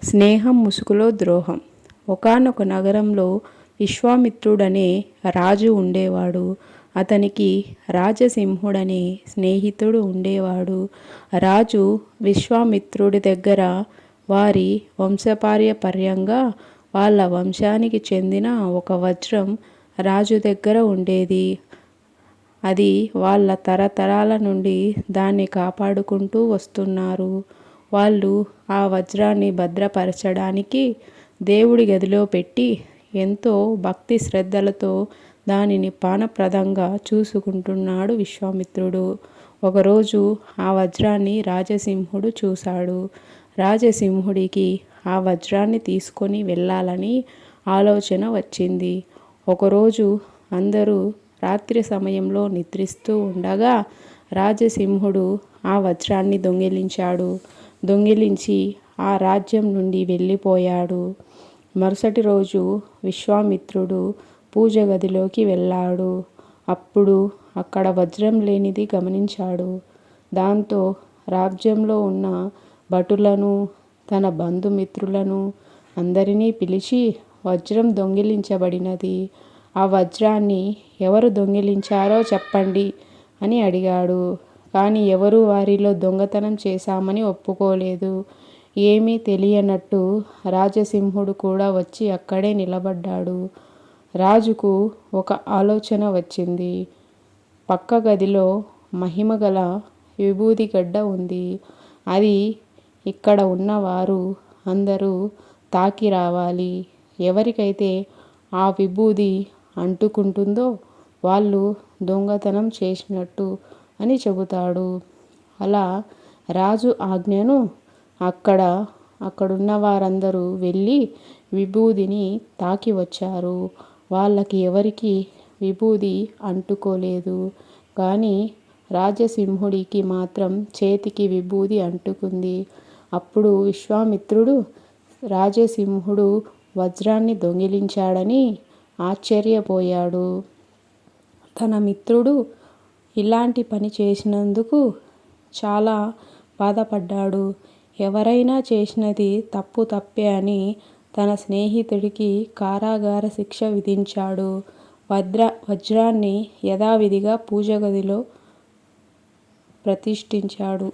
స్నేహం ముసుగులో ద్రోహం. ఒకానొక నగరంలో విశ్వామిత్రుడనే రాజు ఉండేవాడు. అతనికి రాజసింహుడనే స్నేహితుడు ఉండేవాడు. రాజు విశ్వామిత్రుడి దగ్గర వారి వంశపార్యపర్యంగా వాళ్ళ వంశానికి చెందిన ఒక వజ్రం రాజు దగ్గర ఉండేది. అది వాళ్ళ తరతరాల నుండి దాన్ని కాపాడుకుంటూ వస్తున్నారు. వాళ్ళు ఆ వజ్రాన్ని భద్రపరచడానికి దేవుడి గదిలో పెట్టి ఎంతో భక్తి శ్రద్ధలతో దానిని పానప్రదంగా చూసుకుంటున్నాడు విశ్వామిత్రుడు. ఒకరోజు ఆ వజ్రాన్ని రాజసింహుడు చూశాడు. రాజసింహుడికి ఆ వజ్రాన్ని తీసుకొని వెళ్ళాలని ఆలోచన వచ్చింది. ఒకరోజు అందరూ రాత్రి సమయంలో నిద్రిస్తూ ఉండగా రాజసింహుడు ఆ వజ్రాన్ని దొంగిలించి ఆ రాజ్యం నుండి వెళ్ళిపోయాడు. మరుసటి రోజు విశ్వామిత్రుడు పూజ గదిలోకి వెళ్ళాడు. అప్పుడు అక్కడ వజ్రం లేనిది గమనించాడు. దాంతో రాజ్యంలో ఉన్న భటులను, తన బంధుమిత్రులను అందరినీ పిలిచి వజ్రం దొంగిలించబడినది, ఆ వజ్రాన్ని ఎవరు దొంగిలించారో చెప్పండి అని అడిగాడు. కానీ ఎవరూ వారిలో దొంగతనం చేశామని ఒప్పుకోలేదు. ఏమీ తెలియనట్టు రాజసింహుడు కూడా వచ్చి అక్కడే నిలబడ్డాడు. రాజుకు ఒక ఆలోచన వచ్చింది. పక్క గదిలో మహిమగల విభూది గడ్డ ఉంది. అది ఇక్కడ ఉన్నవారు అందరూ తాకి రావాలి. ఎవరికైతే ఆ విభూది అంటుకుంటుందో వాళ్ళు దొంగతనం చేసినట్టు అని చెబుతాడు. అలా రాజు ఆజ్ఞను అక్కడున్న వారందరూ వెళ్ళి విభూదిని తాకి వచ్చారు. వాళ్ళకి ఎవరికి విభూది అంటుకోలేదు. కానీ రాజసింహుడికి మాత్రం చేతికి విభూది అంటుకుంది. అప్పుడు విశ్వామిత్రుడు రాజసింహుడు వజ్రాన్ని దొంగిలించాడని ఆశ్చర్యపోయాడు. తన మిత్రుడు ఇలాంటి పని చేసినందుకు చాలా బాధపడ్డాడు. ఎవరైనా చేసినది తప్పే అని తన స్నేహితుడికి కారాగార శిక్ష విధించాడు. వజ్రాన్ని యథావిధిగా పూజ గదిలో ప్రతిష్ఠించాడు.